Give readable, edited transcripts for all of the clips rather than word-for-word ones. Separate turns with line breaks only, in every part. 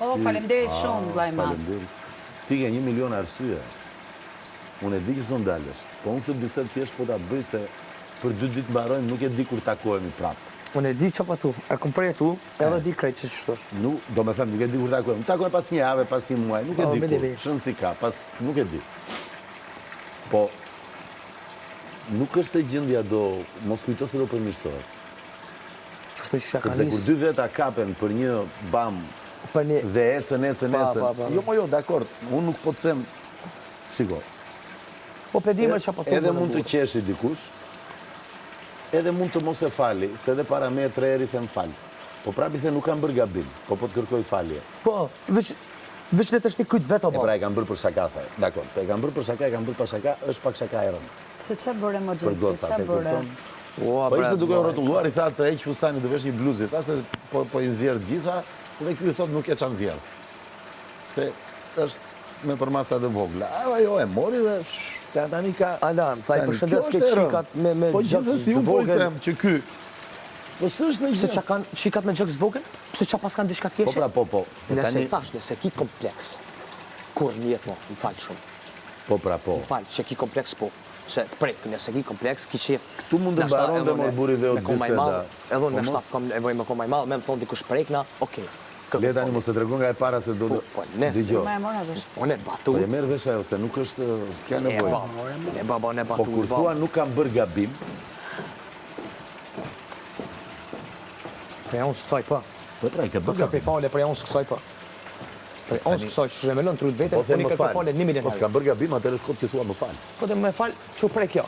O, faleminderit shumë, vllai i madh.
Faleminderit. Ti ke 1 milion arsye. Unë e di që s'do ndalesh. Po unë këtë bisedë thjesht po ta bëj se për 2 ditë mbarojmë, nuk e di kur takohemi prapë.
Unë e di që pa thu, e kom prej tu, edhe di krejt që qështosh.
Do me thëmë, nuk e di kur takohemi. Nuk takohemi pas 1 jave, pas 1 muaj, nuk e di kur. Shënë si ka, nuk e di. Po, nuk është se gjendja do, mos kujto se do përmirësohet. Sepse kur 2 veta kapen për një bam dhe ecën, jo, dakord, unë nuk po të them, shiko.
Po pedime që pa thu.
Edhe mund të qeshi dikush, edhe mund të mos e fali, se edhe para me 3 eri them fali. Po prapi se nuk kam bërë gabim, po të kërkoj falje.
Po, veç dhe të shti kujt veto, po.
E pra e kam bërë për shaka, thaj. Dakor, e kam bërë për shaka, e kam bërë për shaka, është pak shaka e rëmë.
Se që bërë më
Për
gjithë,
goca,
që
te
bërë?
kupton? Po ishte duke rrotulluar, i tha të eq fustani, të vesh një bluzit, ta se po i nxjerë gjitha, dhe kjo i thot nuk e qa nxjerë. Se është me përmasa dhe vogla. Jo, e mori dhe tani ka...
Alarm, thaj përshëndes ke qikat me
po
gjëks
gjithësi unë po i them që ky. Po së është në gjë.
Pse që kanë qikat me gjëks vogën? Pse që pas kanë dishka të keshe?
Po.
Nëse thash, nëse ki kompleks, kur njët mo, më falë shumë.
Po.
Më falë, që ki kompleks po. Se të prejtë, nëse ki kompleks, ki qef...
Këtu mund të baron dhe më buri dhe o të biseda.
Edhe unë në shtatë kom nevoj me komaj malë, me më thonë dikush prejkna, okej.
Le tani mos e tregon nga e para se do
Po, nëse... Unë e batu...
Po e merë vesh ajo, se nuk është... s'ka nevoj.
Ne baba, ne batu...
Po kur thua nuk kam bërë gabim...
Prej unë sësaj pa.
Po pra, i ka bërë gabim.
Prej unë sësaj pa. Prej unë sësaj që zhemelon të rrët vete,
po
unë i kërë fale 1 milion.
Po s'ka bërë gabim, atër është këtë që thua më falë.
Po dhe me falë që u prej kjo.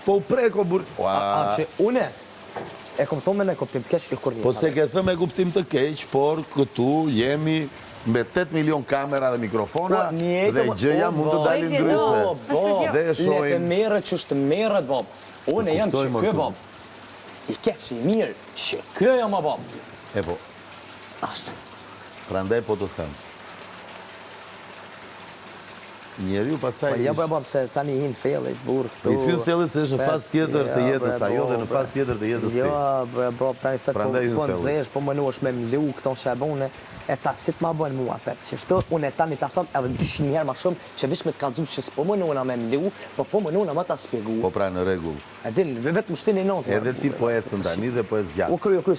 Po u prej ko burë...
A që une e kom thonë me në kuptim të keq kur një.
Po se ke thëmë e kuptim të keq, por këtu jemi me 8 milion kamera dhe mikrofona dhe gjëja mund të dalin ndryshe.
Dhe shohin... Le të merët që është merët, bob. Une jam që kë, bob. I keq që i mirë që kë jam, bob.
E po.
Ashtë.
Prandaj po të them. Njeri u pastaj...
Po ja bëbam se tani hinë fellit, burë këtu...
I thynë sellit se është në fas tjetër të jetës ajo dhe në fas tjetër të jetës ti.
Jo, bro, tani thëtë po në zesh, po më nu është me mlu këto që e bune, e ta si të ma bënë mua, fet. Që shto, unë e tani ta thëm edhe 200 herë ma shumë, që vish me të kalëzu që s'po më nuna me mlu, po më nuna ma ta spjegu.
Po pra në regull.
E din, vetë më shtini notë.
Edhe ti po ecën tani dhe po e zgjatë.